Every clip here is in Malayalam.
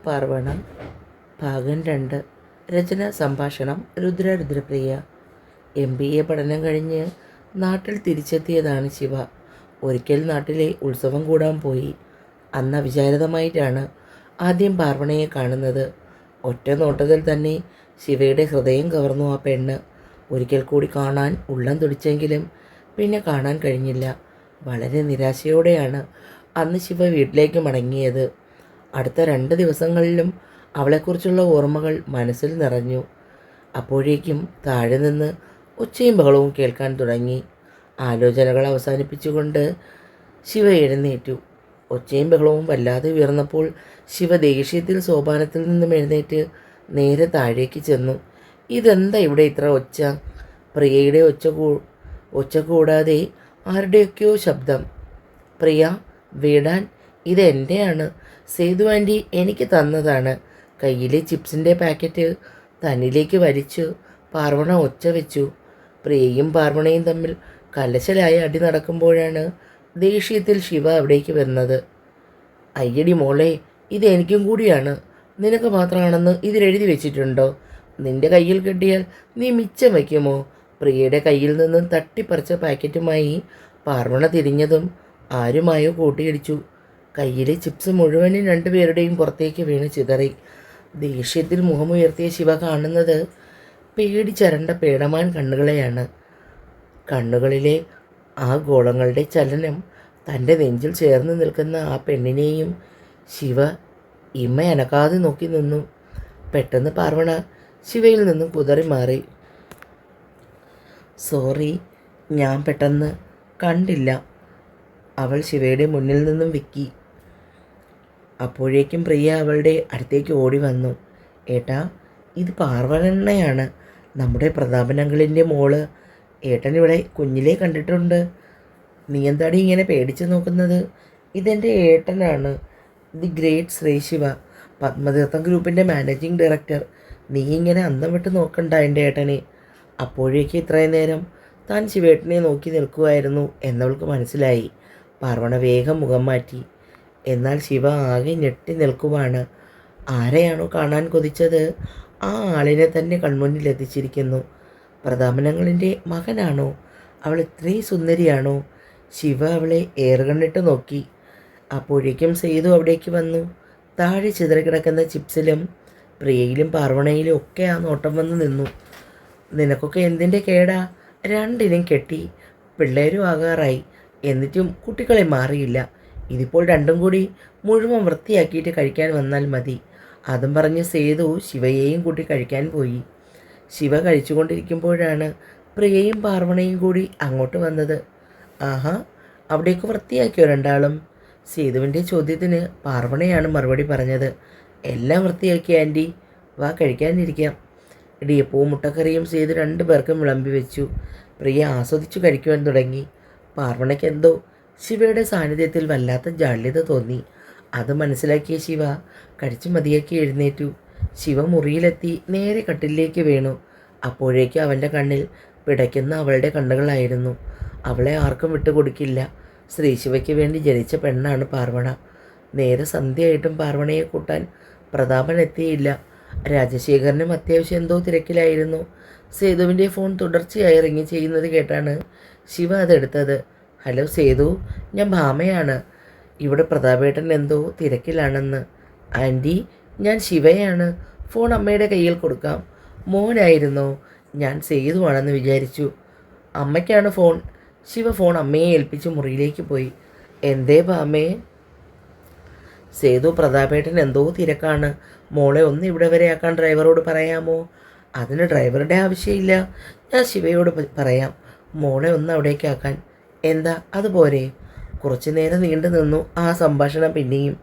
പാർവണ ഭാഗം 2. രചന സംഭാഷണം രുദ്രപ്രിയ. MBA പഠനം കഴിഞ്ഞ് നാട്ടിൽ തിരിച്ചെത്തിയതാണ് ശിവ. ഒരിക്കൽ നാട്ടിലെ ഉത്സവം കൂടാൻ പോയി. അന്ന് അവിചാരിതമായിട്ടാണ് ആദ്യം പാർവണയെ കാണുന്നത്. ഒറ്റ നോട്ടത്തിൽ തന്നെ ശിവയുടെ ഹൃദയം കവർന്നു ആ പെണ്ണ്. ഒരിക്കൽ കൂടി കാണാൻ ഉള്ളം തുടിച്ചെങ്കിലും പിന്നെ കാണാൻ കഴിഞ്ഞില്ല. വളരെ നിരാശയോടെയാണ് അന്ന് ശിവ വീട്ടിലേക്ക് മടങ്ങിയത്. അടുത്ത 2 ദിവസങ്ങളിലും അവളെക്കുറിച്ചുള്ള ഓർമ്മകൾ മനസ്സിൽ നിറഞ്ഞു. അപ്പോഴേക്കും താഴെ നിന്ന് ഒച്ചയും ബഹളവും കേൾക്കാൻ തുടങ്ങി. ആലോചനകൾ അവസാനിപ്പിച്ചുകൊണ്ട് ശിവ എഴുന്നേറ്റു. ഒച്ചയും ബഹളവും വല്ലാതെ ഉയർന്നപ്പോൾ ശിവ ദേഷ്യത്തിൽ സോപാനത്തിൽ നിന്നും എഴുന്നേറ്റ് നേരെ താഴേക്ക് ചെന്നു. ഇതെന്താ ഇവിടെ ഇത്ര ഒച്ച? പ്രിയയുടെ ഒച്ച കൂടാതെ ആരുടെയൊക്കെയോ ശബ്ദം. പ്രിയ, വീടാൻ, ഇതെൻ്റെയാണ്. സേതു ആൻറ്റി എനിക്ക് തന്നതാണ്. കയ്യിലെ ചിപ്സിൻ്റെ പാക്കറ്റ് തന്നിലേക്ക് വലിച്ചു പാർവണ ഒച്ച വെച്ചു. പ്രിയയും പാർവണയും തമ്മിൽ കലശലായ അടി നടക്കുമ്പോഴാണ് ദേഷ്യത്തിൽ ശിവ അവിടേക്ക് വരുന്നത്. അയ്യടി മോളെ, ഇത് എനിക്കും കൂടിയാണ്. നിനക്ക് മാത്രമാണെന്ന് ഇതിലെഴുതി വെച്ചിട്ടുണ്ടോ? നിന്റെ കയ്യിൽ കിട്ടിയാൽ നീ മിച്ചം വയ്ക്കുമോ? പ്രിയയുടെ കയ്യിൽ നിന്നും തട്ടിപ്പറിച്ച പാക്കറ്റുമായി പാർവണ തിരിഞ്ഞതും ആരുമായോ കൂട്ടിയിടിച്ചു. കയ്യിലെ ചിപ്സ് മുഴുവനും 2 പേരുടെയും പുറത്തേക്ക് വീണ് ചിതറി. ദേഷ്യത്തിൽ മുഖമുയർത്തിയ ശിവ കാണുന്നത് പേടിച്ചരണ്ട പേടമാൻ കണ്ണുകളെയാണ്. കണ്ണുകളിലെ ആ ഗോളങ്ങളുടെ ചലനം തൻ്റെ നെഞ്ചിൽ ചേർന്ന് നിൽക്കുന്ന ആ പെണ്ണിനെയും ശിവ ഇമ്മയനക്കാതെ നോക്കി നിന്നു. പെട്ടെന്ന് പാർവണ ശിവയിൽ നിന്നും കുതറി മാറി. സോറി, ഞാൻ പെട്ടെന്ന് കണ്ടില്ല, അവൾ ശിവയുടെ മുന്നിൽ നിന്നും വിക്കി. അപ്പോഴേക്കും പ്രിയ അവളുടെ അടുത്തേക്ക് ഓടി വന്നു. ഏട്ടാ, ഇത് പാർവണയാണ്, നമ്മുടെ പ്രതാപനങ്ങളിൻ്റെ മോള്. ഏട്ടനിവിടെ കുഞ്ഞിലേ കണ്ടിട്ടുണ്ട്. നീ എന്താടി ഇങ്ങനെ പേടിച്ച് നോക്കുന്നത്? ഇതെൻ്റെ ഏട്ടനാണ്, ദി ഗ്രേറ്റ് ശ്രീ ശിവ, പത്മതീർത്ഥം ഗ്രൂപ്പിൻ്റെ മാനേജിങ് ഡയറക്ടർ. നീ ഇങ്ങനെ അന്തം വിട്ട് നോക്കണ്ട എൻ്റെ ഏട്ടനെ. അപ്പോഴേക്ക് ഇത്രയും നേരം താൻ ശിവേട്ടനെ നോക്കി നിൽക്കുമായിരുന്നു എന്നവൾക്ക് മനസ്സിലായി. പാർവണ വേഗം മുഖം മാറ്റി. എന്നാൽ ശിവ ആകെ ഞെട്ടി നിൽക്കുവാണ്. ആരെയാണോ കാണാൻ കൊതിച്ചത് ആ ആളിനെ തന്നെ കൺമുന്നിൽ എത്തിച്ചിരിക്കുന്നു. പ്രതാപനങ്ങളിൻ്റെ മകനാണോ? അവൾ ഇത്രയും സുന്ദരിയാണോ? ശിവ അവളെ ഏറുകണ്ണിട്ട് നോക്കി. അപ്പോഴേക്കും സേതു അവിടേക്ക് വന്നു. താഴെ ചിതറിക്കിടക്കുന്ന ചിപ്സിലും പ്രിയയിലും പാർവണയിലും ഒക്കെ ആ നോട്ടം വന്ന് നിന്നു. നിനക്കൊക്കെ എന്തിൻ്റെ കേടാ? 2നും കെട്ടി, പിള്ളേരും ആകാറായി, എന്നിട്ടും കുട്ടികളെ മാറിയില്ല. ഇതിപ്പോൾ 2ഉം കൂടി മുഴുവൻ വൃത്തിയാക്കിയിട്ട് കഴിക്കാൻ വന്നാൽ മതി. അതും പറഞ്ഞ് സേതു ശിവയെയും കൂട്ടി കഴിക്കാൻ പോയി. ശിവ കഴിച്ചുകൊണ്ടിരിക്കുമ്പോഴാണ് പ്രിയയും പാർവണയും കൂടി അങ്ങോട്ട് വന്നത്. ആഹാ, അവിടേക്ക് വൃത്തിയാക്കിയോ 2ആളും? സേതുവിൻ്റെ ചോദ്യത്തിന് പാർവണയാണ് മറുപടി പറഞ്ഞത്. എല്ലാം വൃത്തിയാക്കി ആൻറ്റി, വാ കഴിക്കാനിരിക്കാം. ഇടിയപ്പവും മുട്ടക്കറിയും സേതു 2 പേർക്കും വിളമ്പി വെച്ചു. പ്രിയ ആസ്വദിച്ചു കഴിക്കുവാൻ തുടങ്ങി. പാർവണയ്ക്ക് എന്തോ ശിവയുടെ സാന്നിധ്യത്തിൽ വല്ലാത്ത ജാള്യത തോന്നി. അത് മനസ്സിലാക്കിയ ശിവ കഴിച്ചു മതിയാക്കി എഴുന്നേറ്റു. ശിവ മുറിയിലെത്തി നേരെ കട്ടിലേക്ക് വീണു. അപ്പോഴേക്കും അവൻ്റെ കണ്ണിൽ പിടയ്ക്കുന്ന അവളുടെ കണ്ണുകളായിരുന്നു. അവളെ ആർക്കും വിട്ടുകൊടുക്കില്ല. ശ്രീശിവയ്ക്ക് വേണ്ടി ജനിച്ച പെണ്ണാണ് പാർവണ. നേരെ സന്ധ്യയായിട്ടും പാർവണയെ കൂട്ടാൻ പ്രതാപൻ എത്തിയില്ല. രാജശേഖരനും അത്യാവശ്യം എന്തോ തിരക്കിലായിരുന്നു. സേതുവിൻ്റെ ഫോൺ തുടർച്ചയായി റിങ് ചെയ്യുന്നത് കേട്ടാണ് ശിവ അതെടുത്തത്. ഹലോ സേതു, ഞാൻ ഭാമയാണ്. ഇവിടെ പ്രതാപേട്ടൻ എന്തോ തിരക്കിലാണെന്ന്. ആൻറ്റി, ഞാൻ ശിവയാണ്. ഫോൺ അമ്മയുടെ കയ്യിൽ കൊടുക്കാം. മോനായിരുന്നോ? ഞാൻ സേതുവാണെന്ന് വിചാരിച്ചു. അമ്മയ്ക്കാണ് ഫോൺ. ശിവ ഫോൺ അമ്മയെ ഏൽപ്പിച്ച് മുറിയിലേക്ക് പോയി. എന്തേ ഭാമേ? സേതു, പ്രതാപേട്ടൻ എന്തോ തിരക്കാണ്. മോളെ ഒന്ന് ഇവിടെ വരെ ആക്കാൻ ഡ്രൈവറോട് പറയാമോ? അതിന് ഡ്രൈവറുടെ ആവശ്യമില്ല, ഞാൻ ശിവയോട് പറയാം മോളെ ഒന്ന് അവിടേക്കാക്കാൻ. എന്താ, അതുപോരെ? കുറച്ചു നേരം നീണ്ടു നിന്നു ആ സംഭാഷണം. പിന്നെയും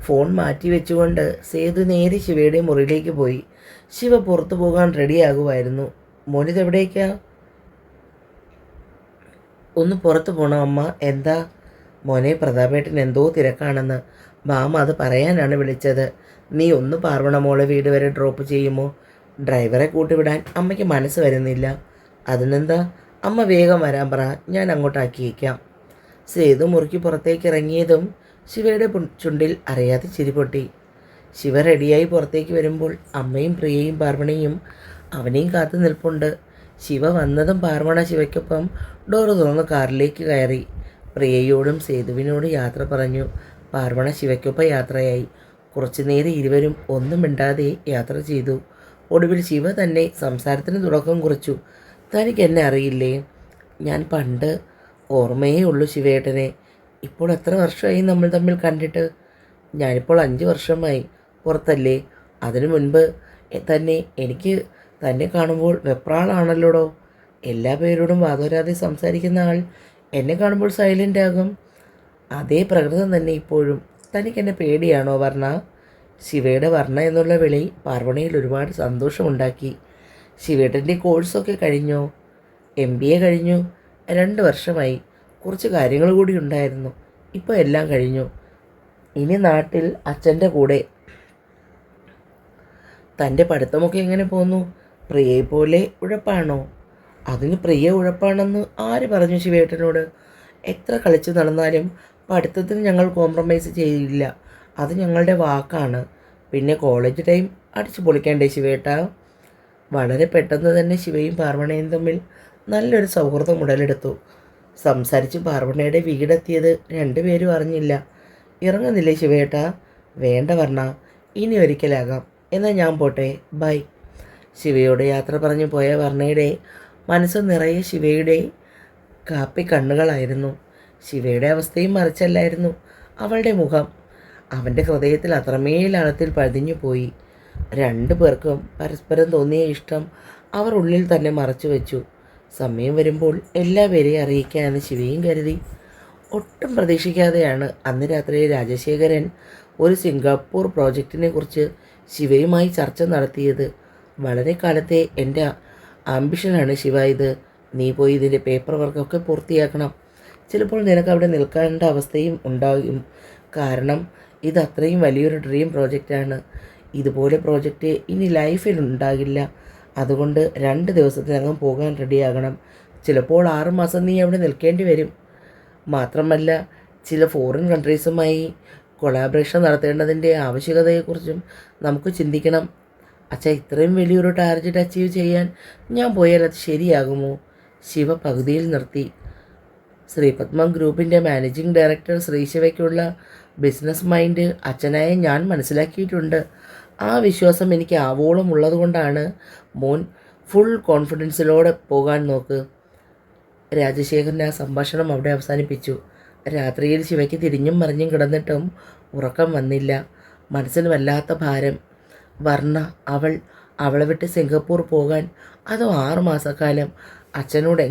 ഫോൺ മാറ്റി വെച്ചുകൊണ്ട് സേതു നേരെ ശിവയുടെ മുറിയിലേക്ക് പോയി. ശിവ പുറത്തു പോകാൻ റെഡിയാകുമായിരുന്നു. മോനിതെവിടേക്കാ? ഒന്ന് പുറത്തു പോകണം അമ്മ. എന്താ? മോനെ, പ്രതാപേട്ടൻ എന്തോ തിരക്കാണെന്ന്. ഭാമ അത് പറയാനാണ് വിളിച്ചത്. നീ ഒന്ന് പാർവണ മോളെ വീട് വരെ ഡ്രോപ്പ് ചെയ്യുമോ? ഡ്രൈവറെ കൂട്ടിവിടാൻ അമ്മയ്ക്ക് മനസ്സ് വരുന്നില്ല. അതിനെന്താ, അമ്മ വേഗം വരാൻ പറ, ഞാൻ അങ്ങോട്ടാക്കിയേക്കാം. സേതു മുറിക്ക് പുറത്തേക്ക് ഇറങ്ങിയതും ശിവയുടെ ചുണ്ടിൽ അറിയാതെ ചിരി പൊട്ടി. ശിവ റെഡിയായി പുറത്തേക്ക് വരുമ്പോൾ അമ്മയും പ്രിയയും പാർവണയും അവനെയും കാത്തു നിൽപ്പുണ്ട്. ശിവ വന്നതും പാർവണ ശിവയ്ക്കൊപ്പം ഡോറ് തുറന്ന് കാറിലേക്ക് കയറി. പ്രിയയോടും സേതുവിനോടും യാത്ര പറഞ്ഞു. പാർവണ ശിവയ്ക്കൊപ്പം യാത്രയായി. കുറച്ചുനേരം ഇരുവരും ഒന്നും മിണ്ടാതെ യാത്ര ചെയ്തു. ഒടുവിൽ ശിവ തന്നെ സംസാരത്തിന് തുടക്കം കുറിച്ചു. തനിക്ക് എന്നെ അറിയില്ലേ? ഞാൻ പണ്ട് ഓർമ്മയേ ഉള്ളൂ ശിവേട്ടനെ. ഇപ്പോൾ എത്ര വർഷമായി നമ്മൾ തമ്മിൽ കണ്ടിട്ട്? ഞാനിപ്പോൾ 5 വർഷമായി പുറത്തല്ലേ. അതിനു മുൻപ് തന്നെ എനിക്ക് തന്നെ കാണുമ്പോൾ വെപ്രാളാണല്ലോടോ. എല്ലാ പേരോടും വാതോരാതെ സംസാരിക്കുന്ന ആൾ എന്നെ കാണുമ്പോൾ സൈലൻ്റ് ആകും. അതേ പ്രകൃതം തന്നെ ഇപ്പോഴും. തനിക്കെന്നെ പേടിയാണോ വർണ്ണ? ശിവയുടെ വർണ്ണ എന്നുള്ള വിളി പാർവണയിൽ ഒരുപാട് സന്തോഷമുണ്ടാക്കി. ശിവേട്ടൻ്റെ കോഴ്സൊക്കെ കഴിഞ്ഞോ? MBA കഴിഞ്ഞു. 2 വർഷമായി. കുറച്ച് കാര്യങ്ങൾ കൂടി ഉണ്ടായിരുന്നു. ഇപ്പോൾ എല്ലാം കഴിഞ്ഞു. ഇനി നാട്ടിൽ അച്ഛൻ്റെ കൂടെ. തൻ്റെ പഠിത്തമൊക്കെ എങ്ങനെ പോന്നു? പ്രിയയെപ്പോലെ ഉഴപ്പാണോ? അതിന് പ്രിയ ഉഴപ്പാണെന്ന് ആര് പറഞ്ഞു ശിവേട്ടനോട്? എത്ര കളിച്ചു നടന്നാലും പഠിത്തത്തിന് ഞങ്ങൾ കോംപ്രമൈസ് ചെയ്യില്ല. അത് ഞങ്ങളുടെ വാക്കാണ്. പിന്നെ കോളേജ് ടൈം അടിച്ചു പൊളിക്കണ്ടേ ശിവേട്ട? വളരെ പെട്ടെന്ന് തന്നെ ശിവയും പാർവണയും തമ്മിൽ നല്ലൊരു സൗഹൃദം ഉടലെടുത്തു. സംസാരിച്ച് പാർവണയുടെ വീടെത്തിയത് രണ്ടുപേരും അറിഞ്ഞില്ല. ഇറങ്ങുന്നില്ലേ ശിവേട്ട? വേണ്ട വർണ്ണ, ഇനി ഒരിക്കലാകാം. എന്നാൽ ഞാൻ പോട്ടെ, ബൈ. ശിവയോട് യാത്ര പറഞ്ഞു പോയ വർണ്ണയുടെ മനസ്സ് നിറയെ ശിവയുടെ കാപ്പി കണ്ണുകളായിരുന്നു. ശിവയുടെ അവസ്ഥയും മറിച്ചല്ലായിരുന്നു. അവളുടെ മുഖം അവൻ്റെ ഹൃദയത്തിൽ അത്രമേൽ ആഴത്തിൽ പതിഞ്ഞു പോയി. 2 പേർക്കും പരസ്പരം തോന്നിയ ഇഷ്ടം അവർ ഉള്ളിൽ തന്നെ മറച്ചു വെച്ചു. സമയം വരുമ്പോൾ എല്ലാവരെയും അറിയിക്കാമെന്ന് ശിവയും കരുതി. ഒട്ടും പ്രതീക്ഷിക്കാതെയാണ് അന്ന് രാത്രി രാജശേഖരൻ ഒരു സിംഗപ്പൂർ പ്രോജക്റ്റിനെ കുറിച്ച് ശിവയുമായി ചർച്ച നടത്തിയത്. വളരെ കാലത്തെ എൻ്റെ ആംബിഷനാണ് ശിവ ഇത്. നീ പോയി ഇതിൻ്റെ പേപ്പർ വർക്കൊക്കെ പൂർത്തിയാക്കണം. ചിലപ്പോൾ നിനക്ക് അവിടെ നിൽക്കേണ്ട അവസ്ഥയും ഉണ്ടാകും. കാരണം ഇത് അത്രയും വലിയൊരു ഡ്രീം പ്രോജക്റ്റാണ്. ഇതുപോലെ പ്രോജക്റ്റ് ഇനി ലൈഫിൽ ഉണ്ടാകില്ല. അതുകൊണ്ട് 2 ദിവസത്തിനകം പോകാൻ റെഡിയാകണം. ചിലപ്പോൾ 6 മാസം നീ അവിടെ നിൽക്കേണ്ടി വരും. മാത്രമല്ല ചില ഫോറിൻ കൺട്രീസുമായി കൊളാബറേഷൻ നടത്തേണ്ടതിൻ്റെ ആവശ്യകതയെക്കുറിച്ചും നമുക്ക് ചിന്തിക്കണം. അച്ഛാ, ഇത്രയും വലിയൊരു ടാർഗറ്റ് അച്ചീവ് ചെയ്യാൻ ഞാൻ പോയാൽ അത് ശരിയാകുമോ? ശിവ പകുതിയിൽ നിർത്തി. ശ്രീപത്മം ഗ്രൂപ്പിൻ്റെ മാനേജിംഗ് ഡയറക്ടർ ശ്രീശിവയ്ക്കുള്ള ബിസിനസ് മൈൻഡ് അച്ഛനായ ഞാൻ മനസ്സിലാക്കിയിട്ടുണ്ട്. ആ വിശ്വാസം എനിക്ക് ആവോളം ഉള്ളതുകൊണ്ടാണ് മോൻ ഫുൾ കോൺഫിഡൻസിലോടെ പോകാൻ നോക്ക്. രാജശേഖരൻ ആ സംഭാഷണം അവിടെ അവസാനിപ്പിച്ചു. രാത്രിയിൽ ശിവയ്ക്ക് തിരിഞ്ഞും മറിഞ്ഞും കിടന്നിട്ടും ഉറക്കം വന്നില്ല. മനസ്സിന് വല്ലാത്ത ഭാരം. വർണ്ണ അവളെ വിട്ട് സിംഗപ്പൂർ പോകാൻ, അതോ 6 മാസക്കാലം? അച്ഛനോട്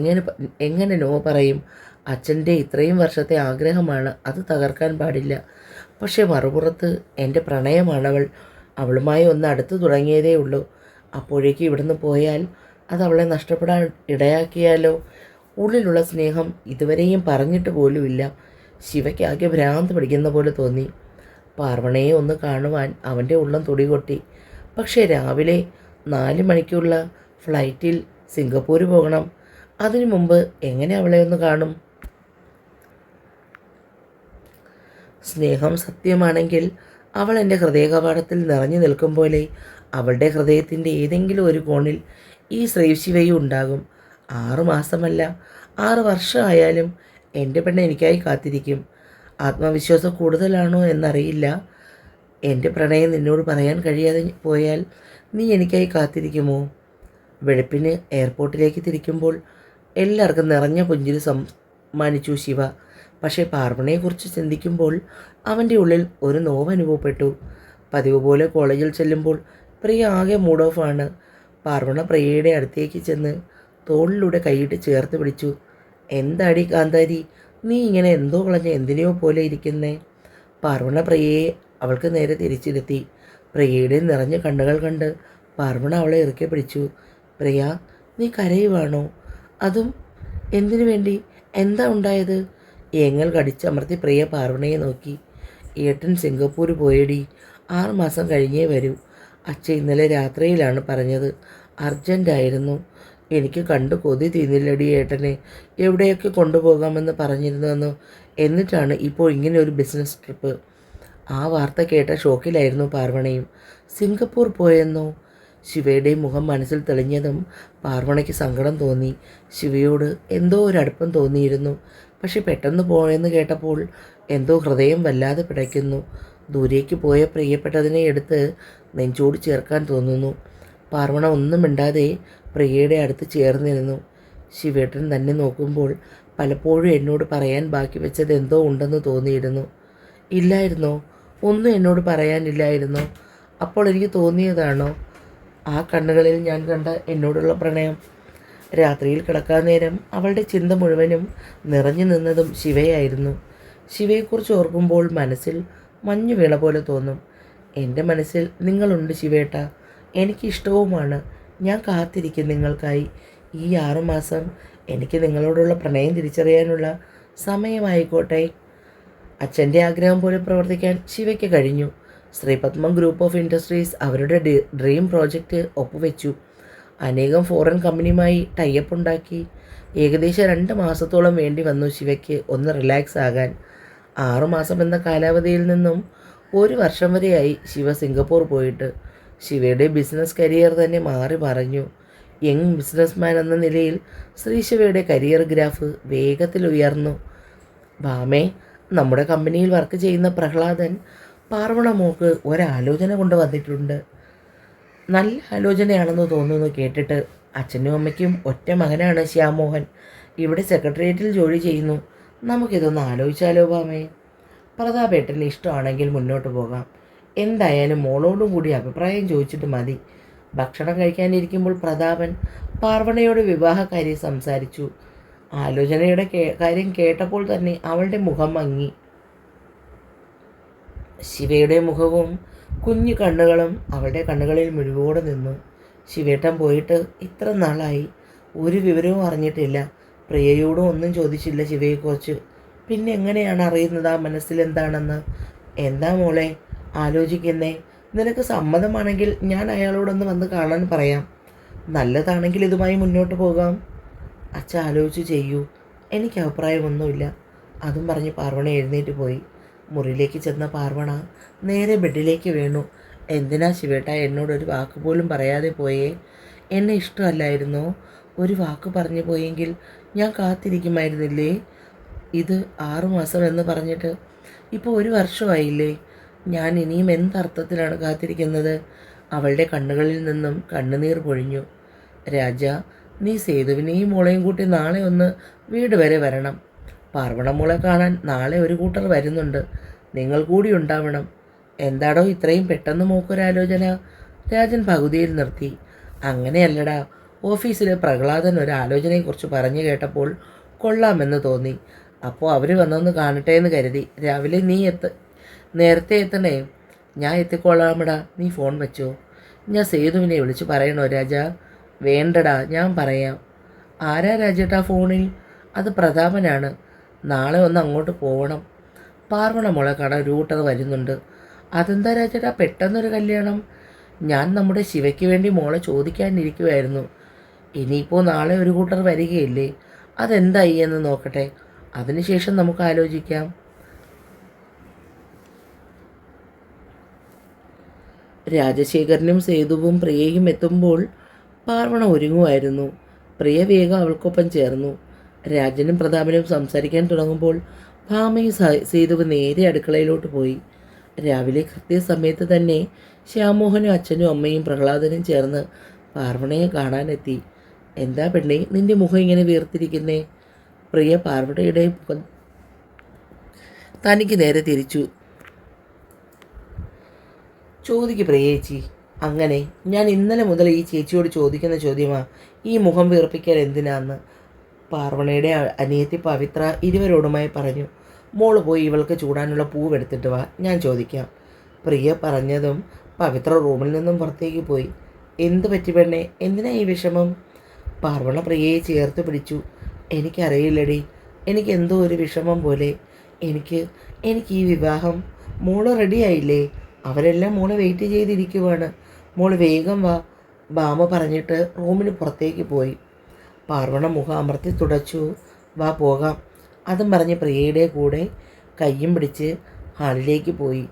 എങ്ങനെ നോ പറയും? അച്ഛൻ്റെ ഇത്രയും വർഷത്തെ ആഗ്രഹമാണ്, അത് തകർക്കാൻ പാടില്ല. പക്ഷേ മറുപുറത്ത് എൻ്റെ പ്രണയമാണവൾ. അവളുമായി ഒന്ന് അടുത്ത് തുടങ്ങിയതേ ഉള്ളൂ. അപ്പോഴേക്ക് ഇവിടുന്ന് പോയാൽ അത് അവളെ നഷ്ടപ്പെടാൻ ഇടയാക്കിയാലോ? ഉള്ളിലുള്ള സ്നേഹം ഇതുവരെയും പറഞ്ഞിട്ട് പോലുമില്ല. ശിവയ്ക്കാകെ ഭ്രാന്ത് പിടിക്കുന്ന പോലെ തോന്നി. പാർവണയെ ഒന്ന് കാണുവാൻ അവൻ്റെ ഉള്ളം തുടികൊട്ടി. പക്ഷേ രാവിലെ 4 മണിക്കുള്ള ഫ്ലൈറ്റിൽ സിംഗപ്പൂർ പോകണം. അതിനു മുമ്പ് എങ്ങനെ അവളെ ഒന്ന് കാണും? സ്നേഹം സത്യമാണെങ്കിൽ അവൾ എൻ്റെ ഹൃദയകവാടത്തിൽ നിറഞ്ഞു നിൽക്കും പോലെ അവളുടെ ഹൃദയത്തിൻ്റെ ഏതെങ്കിലും ഒരു കോണിൽ ഈ ശ്രീശിവയും ഉണ്ടാകും. 6 മാസമല്ല, 6 വർഷമായാലും എൻ്റെ പെണ്ണ് എനിക്കായി കാത്തിരിക്കും. ആത്മവിശ്വാസം കൂടുതലാണോ എന്നറിയില്ല. എൻ്റെ പ്രണയം നിന്നോട് പറയാൻ കഴിയാതെ പോയാൽ നീ എനിക്കായി കാത്തിരിക്കുമോ? വെളുപ്പിന് എയർപോർട്ടിലേക്ക് തിരിക്കുമ്പോൾ എല്ലാവർക്കും നിറഞ്ഞ പുഞ്ചിരി സമ്മാനിച്ചു ശിവ. പക്ഷേ പാർവണയെക്കുറിച്ച് ചിന്തിക്കുമ്പോൾ അവൻ്റെ ഉള്ളിൽ ഒരു നോവ് അനുഭവപ്പെട്ടു. പതിവ് പോലെ കോളേജിൽ ചെല്ലുമ്പോൾ പ്രിയ ആകെ മൂഡ് ഓഫാണ്. പാർവണ പ്രിയയുടെ അടുത്തേക്ക് ചെന്ന് തോളിലൂടെ കൈയിട്ട് ചേർത്ത് പിടിച്ചു. എന്താടി കാന്താരി, നീ ഇങ്ങനെ എന്തോ കളഞ്ഞ എന്തിനെയോ പോലെ ഇരിക്കുന്നേ? പാർവണ പ്രിയയെ അവൾക്ക് നേരെ തിരിച്ചിരുത്തി. പ്രിയയുടെ നിറഞ്ഞ കണ്ണുകൾ കണ്ട് പാർവണ അവളെ ഇറുക്കി പിടിച്ചു. പ്രിയ, നീ കരയുവാണോ? അതും എന്തിനു വേണ്ടി? എന്താ ഉണ്ടായത്? ഏങ്ങൽ കടിച്ചമർത്തി പ്രിയ പാർവണയെ നോക്കി. ഏട്ടൻ സിംഗപ്പൂർ പോയടി. 6 മാസം കഴിഞ്ഞേ വരൂ. അച്ഛൻ ഇന്നലെ രാത്രിയിലാണ് പറഞ്ഞത്. അർജൻറ്റായിരുന്നു. എനിക്ക് കണ്ടു കൊതി തീർന്നില്ലടി ഏട്ടനെ. എവിടെയൊക്കെ കൊണ്ടുപോകാമെന്ന് പറഞ്ഞിരുന്നെന്നോ. എന്നിട്ടാണ് ഇപ്പോൾ ഇങ്ങനെ ഒരു ബിസിനസ് ട്രിപ്പ്. ആ വാർത്ത കേട്ട ഷോക്കിലായിരുന്നു പാർവണയും. സിംഗപ്പൂർ പോയെന്നോ? ശിവയുടെ മുഖം മനസ്സിൽ തെളിഞ്ഞതും പാർവണയ്ക്ക് സങ്കടം തോന്നി. ശിവയോട് എന്തോ ഒരു അടുപ്പം തോന്നിയിരുന്നു. പക്ഷെ പെട്ടെന്ന് പോയെന്ന് കേട്ടപ്പോൾ എന്തോ ഹൃദയം വല്ലാതെ പിടയ്ക്കുന്നു. ദൂരേക്ക് പോയ പ്രിയപ്പെട്ടതിനെ എടുത്ത് നെഞ്ചോട് ചേർക്കാൻ തോന്നുന്നു. പാർവണ ഒന്നും മിണ്ടാതെ പ്രിയയുടെ അടുത്ത് ചേർന്നിരുന്നു. ശിവേട്ടൻ തന്നെ നോക്കുമ്പോൾ പലപ്പോഴും എന്നോട് പറയാൻ ബാക്കി വെച്ചത് എന്തോ ഉണ്ടെന്ന് തോന്നിയിരുന്നു. ഇല്ലായിരുന്നോ? ഒന്നും എന്നോട് പറയാനില്ലായിരുന്നോ? അപ്പോൾ എനിക്ക് തോന്നിയതാണോ ആ കണ്ണുകളിൽ ഞാൻ കണ്ട എന്നോടുള്ള പ്രണയം? രാത്രിയിൽ കിടക്കാൻ നേരം അവളുടെ ചിന്ത മുഴുവനും നിറഞ്ഞു നിന്നതും ശിവയായിരുന്നു. ശിവയെക്കുറിച്ച് ഓർക്കുമ്പോൾ മനസ്സിൽ മഞ്ഞു വീണ പോലെ തോന്നും. എൻ്റെ മനസ്സിൽ നിങ്ങളുണ്ട് ശിവേട്ട. എനിക്കിഷ്ടവുമാണ്. ഞാൻ കാത്തിരിക്കും നിങ്ങൾക്കായി. ഈ 6 മാസം എനിക്ക് നിങ്ങളോടുള്ള പ്രണയം തിരിച്ചറിയാനുള്ള സമയമായിക്കോട്ടെ. അച്ഛൻ്റെ ആഗ്രഹം പോലെ പ്രവർത്തിക്കാൻ ശിവയ്ക്ക് കഴിഞ്ഞു. ശ്രീപത്മം ഗ്രൂപ്പ് ഓഫ് ഇൻഡസ്ട്രീസ് അവരുടെ ഡ്രീം പ്രോജക്റ്റ് ഒപ്പുവെച്ചു. അനേകം ഫോറിൻ കമ്പനിയുമായി ടൈപ്പ് ഉണ്ടാക്കി. ഏകദേശം 2 മാസത്തോളം വേണ്ടി വന്നു ശിവയ്ക്ക് ഒന്ന് റിലാക്സ് ആകാൻ. 6 മാസം എന്ന കാലാവധിയിൽ നിന്നും 1 വർഷം വരെയായി ശിവ സിംഗപ്പൂർ പോയിട്ട്. ശിവയുടെ ബിസിനസ് കരിയർ തന്നെ മാറി മറിഞ്ഞു. യങ് ബിസിനസ്മാൻ എന്ന നിലയിൽ ശ്രീശിവയുടെ കരിയർ ഗ്രാഫ് വേഗത്തിൽ ഉയർന്നു. ഭാമേ, നമ്മുടെ കമ്പനിയിൽ വർക്ക് ചെയ്യുന്ന പ്രഹ്ലാദൻ പാർവണ മോക്ക് ഒരാലോചന കൊണ്ട് വന്നിട്ടുണ്ട്. നല്ല ആലോചനയാണെന്ന് തോന്നുന്നു കേട്ടിട്ട്. അച്ഛനും അമ്മയ്ക്കും ഒറ്റ മകനാണ് ശ്യാമോഹൻ. ഇവിടെ സെക്രട്ടേറിയറ്റിൽ ജോലി ചെയ്യുന്നു. നമുക്കിതൊന്ന് ആലോചിച്ചാലോ ഭാമേ? പ്രതാപേട്ടന് ഇഷ്ടമാണെങ്കിൽ മുന്നോട്ട് പോകാം. എന്തായാലും മോളോടും കൂടി അഭിപ്രായം ചോദിച്ചിട്ട് മതി. ഭക്ഷണം കഴിക്കാനിരിക്കുമ്പോൾ പ്രതാപൻ പാർവണയോട് വിവാഹകാര്യം സംസാരിച്ചു. ആലോചനയുടെ കാര്യം കേട്ടപ്പോൾ തന്നെ അവളുടെ മുഖം മങ്ങി. ശിവയുടെ മുഖവും കുഞ്ഞു കണ്ണുകളും അവളുടെ കണ്ണുകളിൽ മുഴുവോടെ നിന്നു. ശിവേട്ടൻ പോയിട്ട് ഇത്ര നാളായി, ഒരു വിവരവും അറിഞ്ഞിട്ടില്ല. പ്രിയയോടും ഒന്നും ചോദിച്ചില്ല ശിവയെക്കുറിച്ച്. പിന്നെ എങ്ങനെയാണ് അറിയുന്നത് ആ മനസ്സിൽ എന്താണെന്ന്? എന്താ മോളെ ആലോചിക്കുന്നേ? നിനക്ക് സമ്മതമാണെങ്കിൽ ഞാൻ അയാളോടൊന്ന് വന്ന് കാണാൻ പറയാം. നല്ലതാണെങ്കിൽ ഇതുമായി മുന്നോട്ട് പോകാം. അച്ഛ ആലോചിച്ച് ചെയ്യൂ. എനിക്ക് അഭിപ്രായമൊന്നുമില്ല. അതും പറഞ്ഞ് പാർവണ എഴുന്നേറ്റ് പോയി. മുറിയിലേക്ക് ചെന്ന പാർവണ നേരെ ബെഡിലേക്ക് വീണു. എന്തിനാ ശിവേട്ട എന്നോടൊരു വാക്ക് പോലും പറയാതെ പോയേ? എന്നെ ഇഷ്ടമല്ലായിരുന്നോ? ഒരു വാക്ക് പറഞ്ഞു പോയെങ്കിൽ ഞാൻ കാത്തിരിക്കുമായിരുന്നില്ലേ? ഇത് 6 മാസം എന്ന് പറഞ്ഞിട്ട് ഇപ്പോൾ 1 വർഷമായില്ലേ? ഞാൻ ഇനിയും എന്തർത്ഥത്തിലാണ് കാത്തിരിക്കുന്നത്? അവളുടെ കണ്ണുകളിൽ നിന്നും കണ്ണുനീർ പൊഴിഞ്ഞു. രാജ, നീ സേതുവിനെയും മോളെയും കൂട്ടി നാളെ ഒന്ന് വീട് വരെ വരണം. പാർവണ മോളെ കാണാൻ നാളെ ഒരു കൂട്ടർ വരുന്നുണ്ട്. നിങ്ങൾ കൂടി ഉണ്ടാവണം. എന്താടോ ഇത്രയും പെട്ടെന്ന് മോക്കൊരാലോചന? രാജൻ പകുതിയിൽ നിർത്തി. അങ്ങനെയല്ലടാ, ഓഫീസിലെ പ്രഹ്ലാദൻ ഒരു ആലോചനയെക്കുറിച്ച് പറഞ്ഞു കേട്ടപ്പോൾ കൊള്ളാമെന്ന് തോന്നി. അപ്പോൾ അവർ വന്നൊന്ന് കാണട്ടെ എന്ന് കരുതി. രാവിലെ നീ നേരത്തെ എത്തണേ? ഞാൻ എത്തിക്കൊള്ളാമടാ, നീ ഫോൺ വെച്ചോ. ഞാൻ സേതുവിനെ വിളിച്ച് പറയണോ രാജ? വേണ്ടടാ, ഞാൻ പറയാം. ആരാ രാജേട്ടാ ഫോണിൽ? അത് പ്രതാപനാണ്. നാളെ ഒന്ന് അങ്ങോട്ട് പോകണം. പാർവണ മോളെ കാണാൻ രൂട്ടർ വരുന്നുണ്ട്. അതെന്താ രാജേട്ടാ പെട്ടെന്നൊരു കല്യാണം? ഞാൻ നമ്മുടെ ശിവയ്ക്ക് വേണ്ടി മോളെ ചോദിക്കാനിരിക്കുമായിരുന്നു. ഇനിയിപ്പോൾ നാളെ ഒരു കൂട്ടർ വരികയില്ലേ? അതെന്തായി എന്ന് നോക്കട്ടെ, അതിനുശേഷം നമുക്ക് ആലോചിക്കാം. രാജശേഖരനും സേതുവും പ്രിയയും എത്തുമ്പോൾ പാർവണ ഒരുങ്ങുമായിരുന്നു. പ്രിയ വേഗം അവൾക്കൊപ്പം ചേർന്നു. രാജനും പ്രതാപനും സംസാരിക്കാൻ തുടങ്ങുമ്പോൾ ഭാമയും സേതുവ് നേരെ അടുക്കളയിലോട്ട് പോയി. രാവിലെ കൃത്യസമയത്ത് തന്നെ ശ്യാമോഹനും അച്ഛനും അമ്മയും പ്രഹ്ലാദനും ചേർന്ന് പാർവണയെ കാണാനെത്തി. എന്താ പെണ്ണേ, നിന്റെ മുഖം ഇങ്ങനെ വീർത്തിരിക്കുന്നേ? പ്രിയ പാർവണയുടെ മുഖം തനിക്ക് നേരെ തിരിച്ചു. ചോദിക്ക് പ്രിയേച്ചി. അങ്ങനെ ഞാൻ ഇന്നലെ മുതൽ ഈ ചേച്ചിയോട് ചോദിക്കുന്ന ചോദ്യമാ, ഈ മുഖം വീർപ്പിക്കാൻ എന്തിനാന്ന്? പാർവണയുടെ അനിയത്തി പവിത്ര ഇരുവരോടുമായി പറഞ്ഞു. മോള് പോയി ഇവൾക്ക് ചൂടാനുള്ള പൂവെടുത്തിട്ട് വാ, ഞാൻ ചോദിക്കാം. പ്രിയ പറഞ്ഞതും പവിത്ര റൂമിൽ നിന്നും പുറത്തേക്ക് പോയി. എന്ത് പറ്റി പെണ്ണെ, എന്തിനാ ഈ വിഷമം? പാർവണ പ്രിയയെ ചേർത്ത് പിടിച്ചു. എനിക്കറിയില്ലടി, എനിക്ക് എന്തോ ഒരു വിഷമം പോലെ. എനിക്ക് ഈ വിവാഹം. മോള് റെഡിയായില്ലേ? അവരെല്ലാം മോളെ വെയിറ്റ് ചെയ്തിരിക്കുവാണ്. മോള് വേഗം വാ. ഭാമ പറഞ്ഞിട്ട് റൂമിന് പുറത്തേക്ക് പോയി. പാർവണ മുഖം അമർത്തി തുടച്ചു. വാ പോകാം. അതും പറഞ്ഞ് പ്രിയയുടെ കൂടെ കയ്യും പിടിച്ച് ഹാളിലേക്ക് പോയി.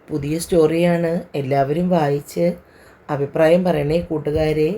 പുതിയ സ്റ്റോറിയാണ്. എല്ലാവരും വായിച്ച് അഭിപ്രായം പറയണേ കൂട്ടുകാരെ.